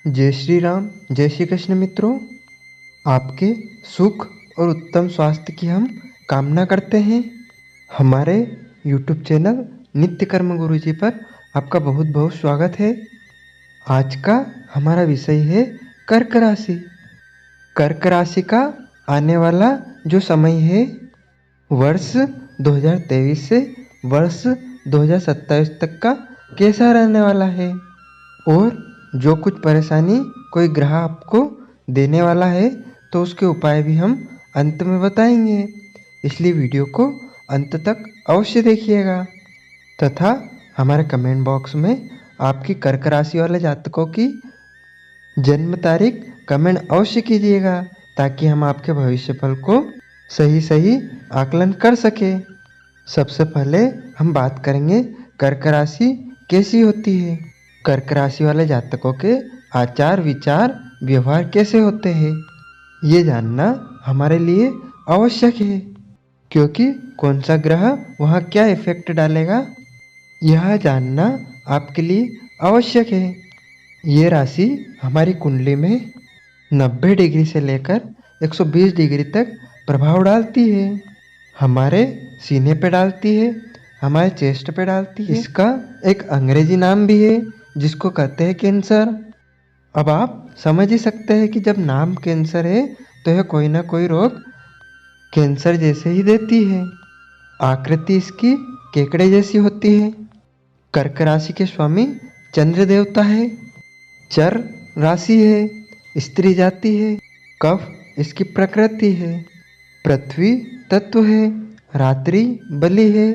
जय श्री राम, जय श्री कृष्ण मित्रों। आपके सुख और उत्तम स्वास्थ्य की हम कामना करते हैं। हमारे YouTube चैनल नित्य कर्म गुरु जी पर आपका बहुत बहुत स्वागत है। आज का हमारा विषय है कर्क राशि। कर्क राशि का आने वाला जो समय है वर्ष 2023 से वर्ष 2027 तक का कैसा रहने वाला है, और जो कुछ परेशानी कोई ग्रह आपको देने वाला है तो उसके उपाय भी हम अंत में बताएंगे। इसलिए वीडियो को अंत तक अवश्य देखिएगा तथा हमारे कमेंट बॉक्स में आपकी कर्क राशि वाले जातकों की जन्म तारीख कमेंट अवश्य कीजिएगा ताकि हम आपके भविष्य फल को सही आकलन कर सके। सबसे पहले हम बात करेंगे कर्क राशि कैसी होती है। कर्क राशि वाले जातकों के आचार विचार व्यवहार कैसे होते हैं, ये जानना हमारे लिए आवश्यक है, क्योंकि कौन सा ग्रह वहाँ क्या इफेक्ट डालेगा यह जानना आपके लिए आवश्यक है। ये राशि हमारी कुंडली में 90 डिग्री से लेकर 120 डिग्री तक प्रभाव डालती है। हमारे सीने पे डालती है, हमारे चेस्ट पे डालती है। इसका एक अंग्रेजी नाम भी है जिसको कहते हैं कैंसर। अब आप समझ ही सकते हैं कि जब नाम कैंसर है तो यह कोई ना कोई रोग कैंसर जैसे ही देती है। आकृति इसकी केकड़े जैसी होती है। कर्क राशि के स्वामी चंद्र देवता है। चर राशि है, स्त्री जाति है। कफ इसकी प्रकृति है। पृथ्वी तत्व है। रात्रि बलि है।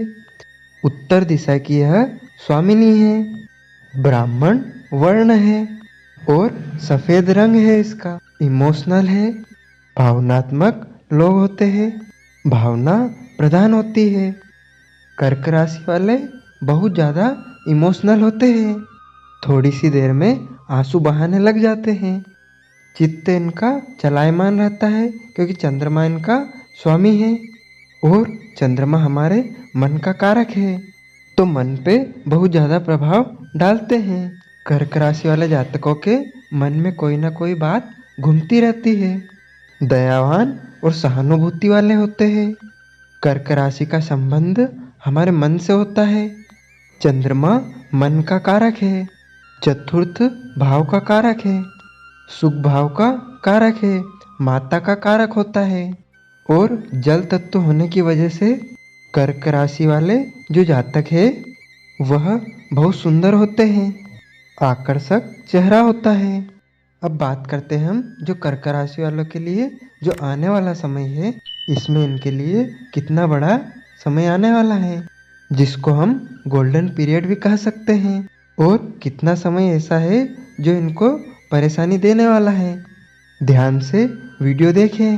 उत्तर दिशा की यह स्वामिनी है। ब्राह्मण वर्ण है और सफेद रंग है इसका। इमोशनल है, भावनात्मक लोग होते हैं, भावना प्रधान होती है। कर्क राशि वाले बहुत ज़्यादा इमोशनल होते हैं, थोड़ी सी देर में आंसू बहाने लग जाते हैं। चित्त इनका चलायमान रहता है क्योंकि चंद्रमा इनका स्वामी है और चंद्रमा हमारे मन का कारक है, तो मन पे बहुत ज़्यादा प्रभाव डालते हैं। कर्क राशि वाले जातकों के मन में कोई ना कोई बात घूमती रहती है। दयावान और सहानुभूति वाले होते हैं। कर्क राशि का संबंध हमारे मन से होता है। चंद्रमा मन का कारक है, चतुर्थ भाव का कारक है, सुख भाव का कारक है, माता का कारक होता है। और जल तत्व होने की वजह से कर्क राशि वाले जो जातक है वह बहुत सुंदर होते हैं, आकर्षक चेहरा होता है। अब बात करते हैं हम जो कर्क राशि वालों के लिए जो आने वाला समय है, इसमें इनके लिए कितना बड़ा समय आने वाला है जिसको हम गोल्डन पीरियड भी कह सकते हैं, और कितना समय ऐसा है जो इनको परेशानी देने वाला है। ध्यान से वीडियो देखें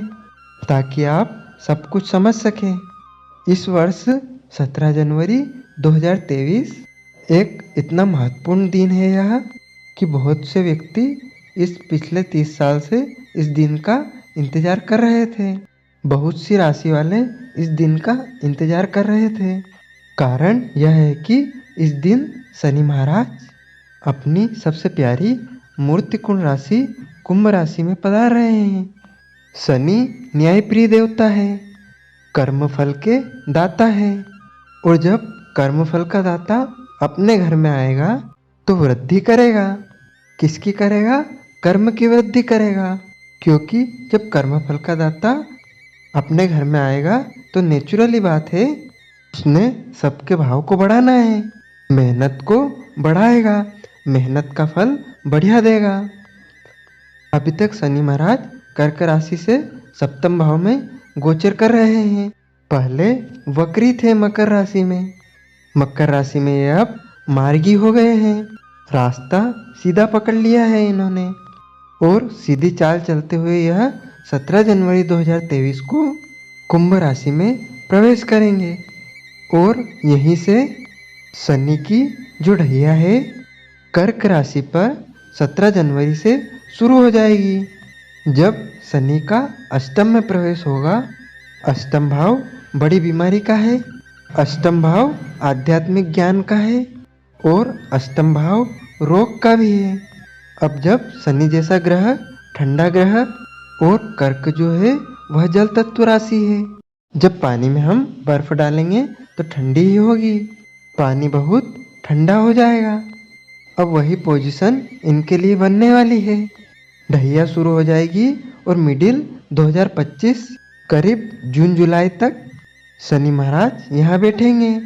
ताकि आप सब कुछ समझ सकें। इस वर्ष 17 जनवरी 2023 एक इतना महत्वपूर्ण दिन है यह कि बहुत से व्यक्ति इस पिछले 30 साल से इस दिन का इंतजार कर रहे थे। बहुत सी राशि वाले इस दिन का इंतजार कर रहे थे। कारण यह है कि इस दिन शनि महाराज अपनी सबसे प्यारी मूर्तिकुंड राशि कुंभ राशि में पधार रहे हैं। शनि न्यायप्रिय देवता है, कर्मफल के दाता है, और जब कर्मफल का दाता अपने घर में आएगा तो वृद्धि करेगा। किसकी करेगा? कर्म की वृद्धि करेगा, क्योंकि जब कर्मफल का दाता अपने घर में आएगा तो नेचुरली बात है उसने सबके भाव को बढ़ाना है, मेहनत को बढ़ाएगा, मेहनत का फल बढ़िया देगा। अभी तक शनि महाराज कर्क राशि से सप्तम भाव में गोचर कर रहे हैं। पहले वक्री थे मकर राशि में, मकर राशि में ये अब मार्गी हो गए हैं। रास्ता सीधा पकड़ लिया है इन्होंने और सीधी चाल चलते हुए यह 17 जनवरी 2023 को कुंभ राशि में प्रवेश करेंगे, और यहीं से शनि की जो ढैया है कर्क राशि पर 17 जनवरी से शुरू हो जाएगी। जब शनि का अष्टम में प्रवेश होगा, अष्टम भाव बड़ी बीमारी का है, अष्टम भाव आध्यात्मिक ज्ञान का है और अष्टम भाव रोग का भी है। अब जब शनि जैसा ग्रह ठंडा ग्रह और कर्क जो है वह जल तत्व राशि है, जब पानी में हम बर्फ डालेंगे तो ठंडी ही होगी, पानी बहुत ठंडा हो जाएगा। अब वही पोजीशन इनके लिए बनने वाली है। ढैया शुरू हो जाएगी और मिडिल 2025 करीब जून जुलाई तक शनि महाराज यहाँ बैठेंगे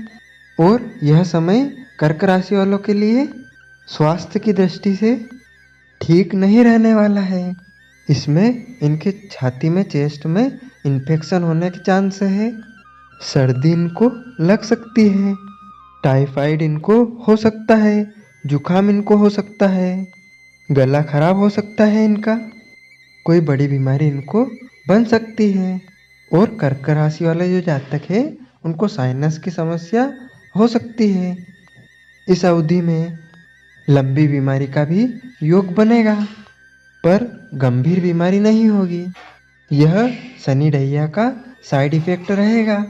और यह समय कर्क राशि वालों के लिए स्वास्थ्य की दृष्टि से ठीक नहीं रहने वाला है। इसमें इनके छाती में चेस्ट में इन्फेक्शन होने के चांस है, सर्दी इनको लग सकती है, टाइफाइड इनको हो सकता है, जुकाम इनको हो सकता है, गला खराब हो सकता है इनका, कोई बड़ी बीमारी इनको बन सकती है। और कर्क राशि वाले जो जातक है उनको साइनस की समस्या हो सकती है। इस अवधि में लंबी बीमारी का भी योग बनेगा, पर गंभीर बीमारी नहीं होगी। यह शनि ढैया का साइड इफेक्ट रहेगा।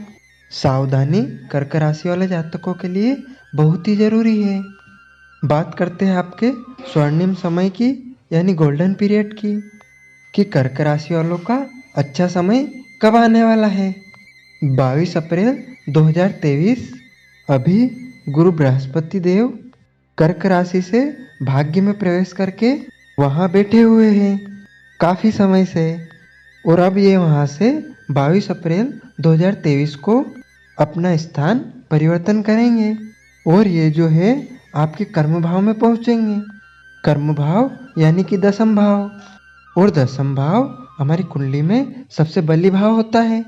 सावधानी कर्क राशि वाले जातकों के लिए बहुत ही जरूरी है। बात करते हैं आपके स्वर्णिम समय की, यानी गोल्डन पीरियड की, कि कर्क राशि वालों का अच्छा समय कब आने वाला है। 22 अप्रैल 2023 अभी गुरु बृहस्पति देव कर्क राशि से भाग्य में प्रवेश करके वहाँ बैठे हुए हैं काफ़ी समय से, और अब ये वहाँ से 22 अप्रैल 2023 को अपना स्थान परिवर्तन करेंगे और ये जो है आपके कर्म भाव में पहुँचेंगे। कर्म भाव यानी कि दसम भाव, और दसम भाव हमारी कुंडली में सबसे बली भाव होता है,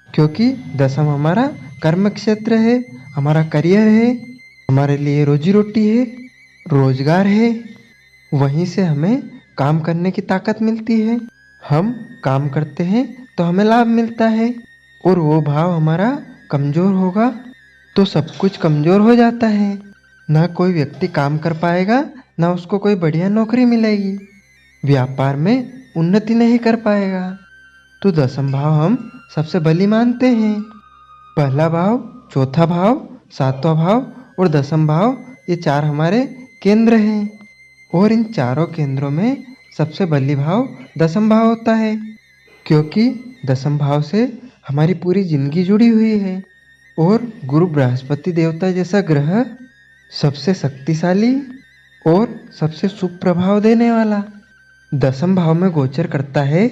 क्योंकि दसम हमारा कर्म क्षेत्र है, हमारा करियर है, हमारे लिए रोजी रोटी है, रोजगार है। वहीं से हमें काम करने की ताकत मिलती है, हम काम करते हैं तो हमें लाभ मिलता है। और वो भाव हमारा कमज़ोर होगा तो सब कुछ कमज़ोर हो जाता है, ना कोई व्यक्ति काम कर पाएगा, ना उसको कोई बढ़िया नौकरी मिलेगी, व्यापार में उन्नति नहीं कर पाएगा। तो दसम भाव हम सबसे बली मानते हैं। पहला भाव, चौथा भाव, सातवां भाव और दसम भाव, ये चार हमारे केंद्र हैं, और इन चारों केंद्रों में सबसे बली भाव दसम भाव होता है, क्योंकि दसम भाव से हमारी पूरी जिंदगी जुड़ी हुई है। और गुरु बृहस्पति देवता जैसा ग्रह सबसे शक्तिशाली और सबसे शुभ प्रभाव देने वाला दसम भाव में गोचर करता है,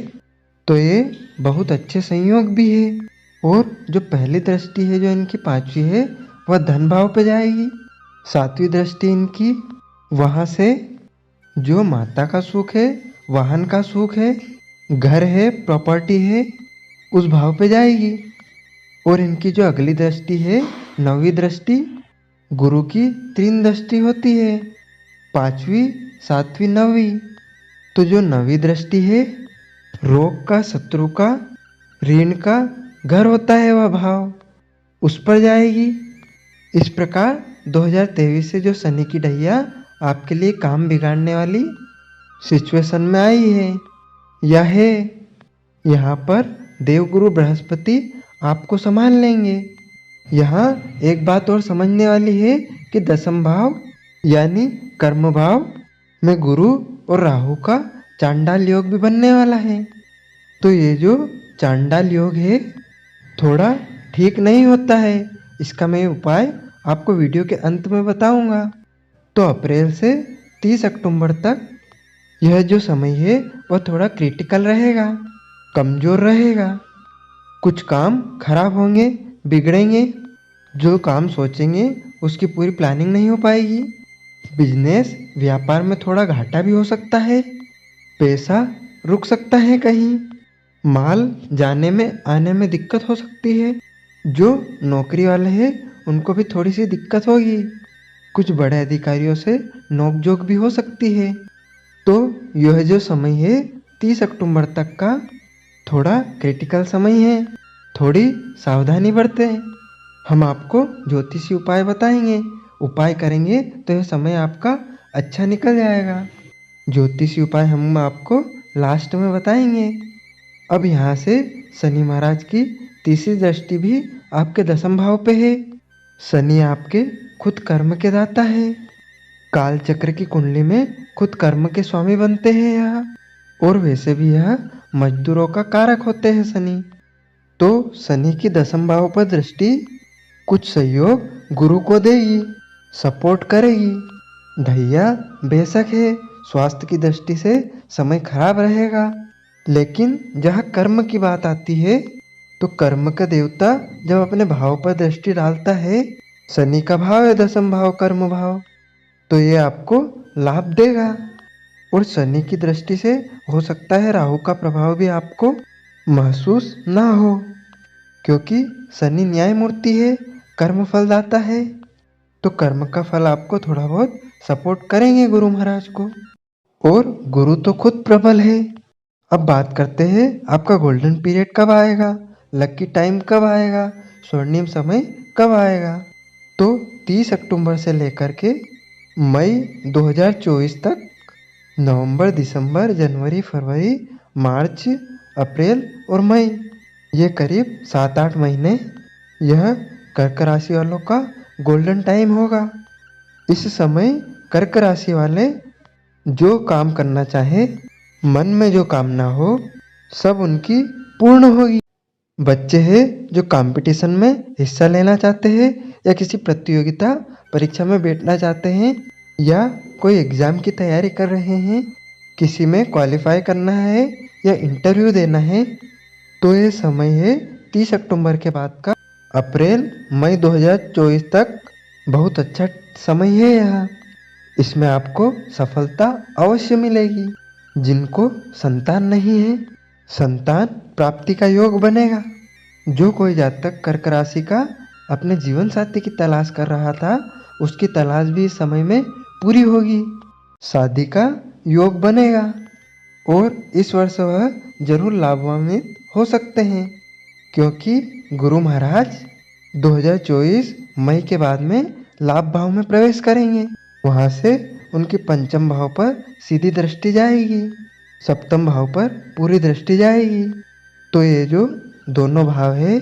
तो ये बहुत अच्छे संयोग भी है। और जो पहली दृष्टि है जो इनकी पांचवी है वह धन भाव पे जाएगी, सातवीं दृष्टि इनकी वहाँ से जो माता का सुख है, वाहन का सुख है, घर है, प्रॉपर्टी है, उस भाव पे जाएगी। और इनकी जो अगली दृष्टि है, नौवीं दृष्टि, गुरु की तीन दृष्टि होती है, पांचवी, सातवीं, नौवीं। तो जो नौवीं दृष्टि है, रोग का, शत्रु का, ऋण का घर होता है वह भाव, उस पर जाएगी। इस प्रकार 2023 से जो शनि की ढैया आपके लिए काम बिगाड़ने वाली सिचुएशन में आई है, यह है यहाँ पर देवगुरु बृहस्पति आपको संभाल लेंगे। यहाँ एक बात और समझने वाली है कि दसम भाव यानी कर्म भाव में गुरु और राहु का चांडाल योग भी बनने वाला है। तो ये जो चांडाल योग है थोड़ा ठीक नहीं होता है, इसका मैं उपाय आपको वीडियो के अंत में बताऊंगा। तो अप्रैल से 30 अक्टूबर तक यह जो समय है वह थोड़ा क्रिटिकल रहेगा, कमज़ोर रहेगा, कुछ काम खराब होंगे, बिगड़ेंगे, जो काम सोचेंगे उसकी पूरी प्लानिंग नहीं हो पाएगी, बिजनेस व्यापार में थोड़ा घाटा भी हो सकता है, पैसा रुक सकता है कहीं, माल जाने में आने में दिक्कत हो सकती है, जो नौकरी वाले हैं उनको भी थोड़ी सी दिक्कत होगी, कुछ बड़े अधिकारियों से नोकझोंक भी हो सकती है। तो यह जो समय है 30 अक्टूबर तक का थोड़ा क्रिटिकल समय है, थोड़ी सावधानी बरतें। हम आपको ज्योतिषी उपाय बताएंगे, उपाय करेंगे तो यह समय आपका अच्छा निकल जाएगा। ज्योतिषी उपाय हम आपको लास्ट में बताएंगे। अब यहाँ से शनि महाराज की तीसरी दृष्टि भी आपके दसम भाव पे है। शनि आपके खुद कर्म के दाता है, काल चक्र की कुंडली में खुद कर्म के स्वामी बनते हैं यह। और वैसे भी यह मजदूरों का कारक होते हैं शनि। तो शनि की दशम भाव पर दृष्टि कुछ सहयोग गुरु को देगी, सपोर्ट करेगी। भैया बेशक है स्वास्थ्य की दृष्टि से समय खराब रहेगा, लेकिन जहाँ कर्म की बात आती है तो कर्म का देवता जब अपने भाव पर दृष्टि डालता है, शनि का भाव है दशम भाव कर्म भाव, तो ये आपको लाभ देगा। और शनि की दृष्टि से हो सकता है राहु का प्रभाव भी आपको महसूस ना हो, क्योंकि शनि न्याय मूर्ति है, कर्म फलदाता है। तो कर्म का फल आपको थोड़ा बहुत सपोर्ट करेंगे गुरु महाराज को। और गुरु तो खुद प्रबल है। अब बात करते हैं आपका गोल्डन पीरियड कब आएगा, लकी टाइम कब आएगा, स्वर्णिम समय कब आएगा। तो 30 अक्टूबर से लेकर के मई 2024 तक, नवंबर, दिसंबर, जनवरी, फरवरी, मार्च, अप्रैल और मई, ये करीब 7-8 महीने यह कर्क राशि वालों का गोल्डन टाइम होगा। इस समय कर्क राशि वाले जो काम करना चाहे, मन में जो कामना हो, सब उनकी पूर्ण होगी। बच्चे हैं जो कंपटीशन में हिस्सा लेना चाहते हैं या किसी प्रतियोगिता परीक्षा में बैठना चाहते हैं या कोई एग्ज़ाम की तैयारी कर रहे हैं, किसी में क्वालिफाई करना है या इंटरव्यू देना है, तो ये समय है 30 अक्टूबर के बाद का अप्रैल मई 2024 तक बहुत अच्छा समय है यह। इसमें आपको सफलता अवश्य मिलेगी। जिनको संतान नहीं है, संतान प्राप्ति का योग बनेगा। जो कोई जातक कर्क राशि का अपने जीवन साथी की तलाश कर रहा था, उसकी तलाश भी इस समय में पूरी होगी। शादी का योग बनेगा और इस वर्ष वह जरूर लाभान्वित हो सकते हैं, क्योंकि गुरु महाराज 2024 मई के बाद में लाभ भाव में प्रवेश करेंगे। वहाँ से उनकी पंचम भाव पर सीधी दृष्टि जाएगी, सप्तम भाव पर पूरी दृष्टि जाएगी। तो ये जो दोनों भाव है,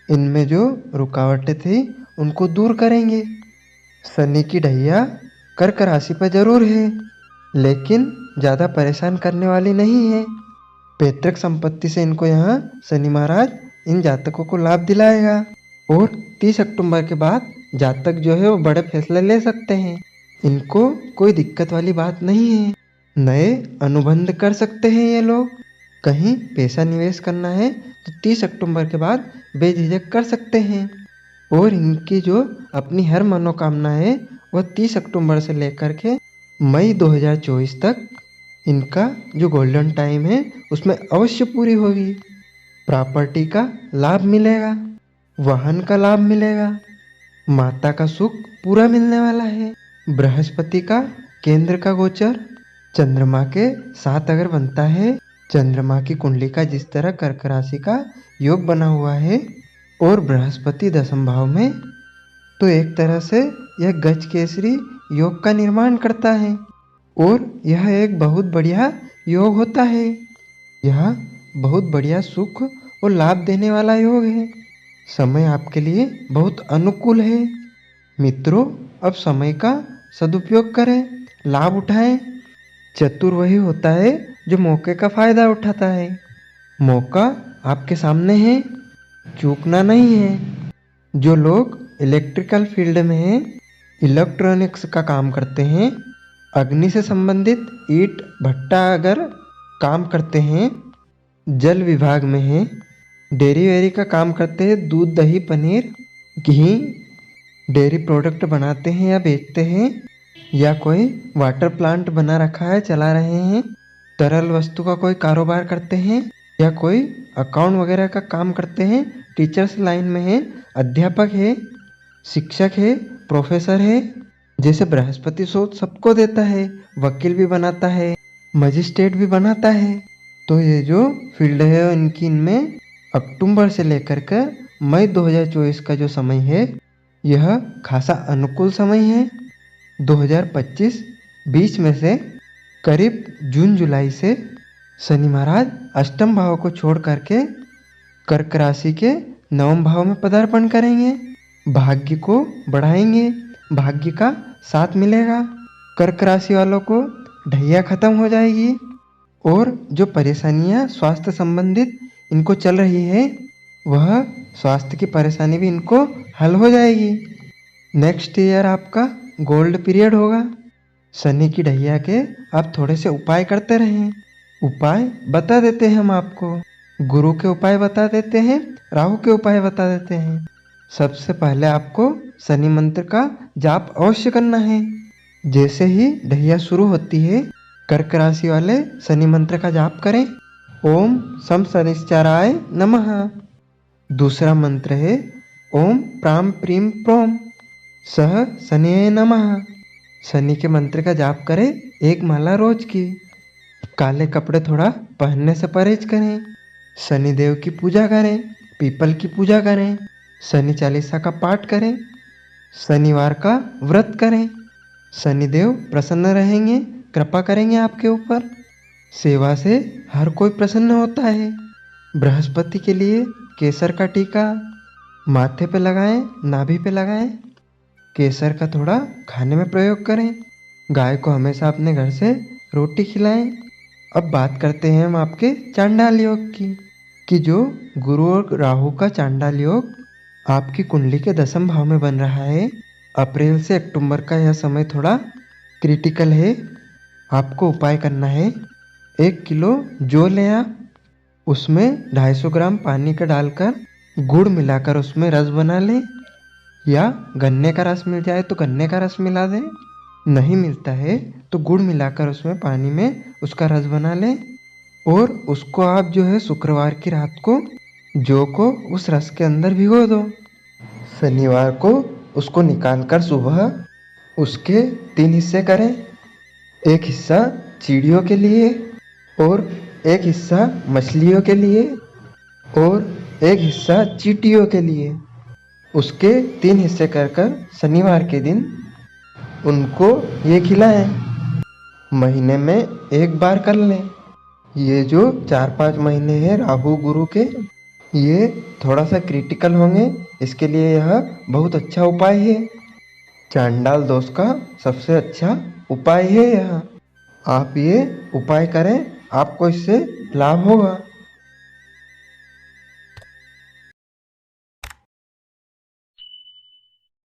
इनमें जो रुकावटें थी उनको दूर करेंगे। शनि की ढैया कर्क राशि पर जरूर है, लेकिन ज़्यादा परेशान करने वाली नहीं है। पैतृक संपत्ति से इनको यहाँ शनि महाराज इन जातकों को लाभ दिलाएगा। और 30 अक्टूबर के बाद जातक जो है वो बड़े फैसले ले सकते हैं। इनको कोई दिक्कत वाली बात नहीं है। नए अनुबंध कर सकते हैं ये लोग। कहीं पैसा निवेश करना है तो 30 अक्टूबर के बाद बेझिझक कर सकते हैं। और इनकी जो अपनी हर मनोकामना है वह 30 अक्टूबर से लेकर के मई 2024 तक इनका जो गोल्डन टाइम है उसमें अवश्य पूरी होगी। प्रॉपर्टी का लाभ मिलेगा, वाहन का लाभ मिलेगा, माता का सुख पूरा मिलने वाला है। बृहस्पति का केंद्र का गोचर चंद्रमा के साथ अगर बनता है, चंद्रमा की कुंडली का जिस तरह कर्क राशि का योग बना हुआ है और बृहस्पति दशम भाव में, तो एक तरह से यह गज केसरी योग का निर्माण करता है और यह एक बहुत बढ़िया योग होता है। यह बहुत बढ़िया सुख और लाभ देने वाला योग है। समय आपके लिए बहुत अनुकूल है। मित्रों, अब समय का सदुपयोग करें, लाभ उठाएं। चतुर वही होता है जो मौके का फायदा उठाता है। मौका आपके सामने है, चूकना नहीं है। जो लोग इलेक्ट्रिकल फील्ड में हैं, इलेक्ट्रॉनिक्स का काम करते हैं, अग्नि से संबंधित ईंट भट्टा अगर काम करते हैं, जल विभाग में हैं, डेयरी वेरी का काम करते हैं, दूध दही पनीर घी डेयरी प्रोडक्ट बनाते हैं या बेचते हैं, या कोई वाटर प्लांट बना रखा है चला रहे हैं, तरल वस्तु का कोई कारोबार करते हैं, या कोई अकाउंट वगैरह का काम करते हैं, टीचर्स लाइन में है, अध्यापक है, शिक्षक है, प्रोफेसर है। जैसे बृहस्पति सोच सबको देता है, वकील भी बनाता है, मजिस्ट्रेट भी बनाता है। तो ये जो फील्ड है इनमें अक्टूबर से लेकर के मई 2024 का जो समय है, यह खासा अनुकूल समय है। 2025 बीच में से करीब जून जुलाई से शनि महाराज अष्टम भाव को छोड़ करके कर्क राशि के नवम भाव में पदार्पण करेंगे। भाग्य को बढ़ाएंगे, भाग्य का साथ मिलेगा। कर्क राशि वालों को ढैया खत्म हो जाएगी और जो परेशानियां स्वास्थ्य संबंधित इनको चल रही है वह स्वास्थ्य की परेशानी भी इनको हल हो जाएगी। नेक्स्ट ईयर आपका गोल्ड पीरियड होगा। शनि की ढैया के आप थोड़े से उपाय करते रहें। उपाय बता देते हैं हम आपको, गुरु के उपाय बता देते हैं, राहु के उपाय बता देते हैं। सबसे पहले आपको शनि मंत्र का जाप अवश्य करना है। जैसे ही ढैया शुरू होती है कर्क राशि वाले शनि मंत्र का जाप करें, ओम सम शनिश्चराय नमः। दूसरा मंत्र है ओम प्राम प्रीम प्रोम सह शनिये नमः। शनि के मंत्र का जाप करें 1 माला रोज की। काले कपड़े थोड़ा पहनने से परहेज करें। शनिदेव की पूजा करें, पीपल की पूजा करें, शनि चालीसा का पाठ करें, शनिवार का व्रत करें। शनिदेव प्रसन्न रहेंगे, कृपा करेंगे आपके ऊपर। सेवा से हर कोई प्रसन्न होता है। बृहस्पति के लिए केसर का टीका माथे पे लगाएं, नाभि पे लगाएं। केसर का थोड़ा खाने में प्रयोग करें। गाय को हमेशा अपने घर से रोटी खिलाएं। अब बात करते हैं हम आपके चांडाल योग की, कि जो गुरु और राहु का चांडाल योग आपकी कुंडली के 10वें भाव में बन रहा है। अप्रैल से अक्टूबर का यह समय थोड़ा क्रिटिकल है। आपको उपाय करना है, 1 किलो जौ लें आप, उसमें 250 ग्राम पानी का डालकर गुड़ मिलाकर उसमें रस बना लें, या गन्ने का रस मिल जाए तो गन्ने का रस मिला दें, नहीं मिलता है तो गुड़ मिलाकर उसमें पानी में उसका रस बना लें। और उसको आप जो है शुक्रवार की रात को जौ को उस रस के अंदर भिगो दो। शनिवार को उसको निकालकर सुबह उसके 3 हिस्से करें। एक हिस्सा चिड़ियों के लिए और एक हिस्सा मछलियों के लिए और एक हिस्सा चींटियों के लिए। उसके 3 हिस्से कर शनिवार के दिन उनको ये खिलाएं। महीने में 1 बार कर लें। ये जो 4-5 महीने हैं राहु गुरु के, ये थोड़ा सा क्रिटिकल होंगे, इसके लिए यह बहुत अच्छा उपाय है। चांडाल दोष का सबसे अच्छा उपाय है यह। आप ये उपाय करें, आपको इससे लाभ होगा।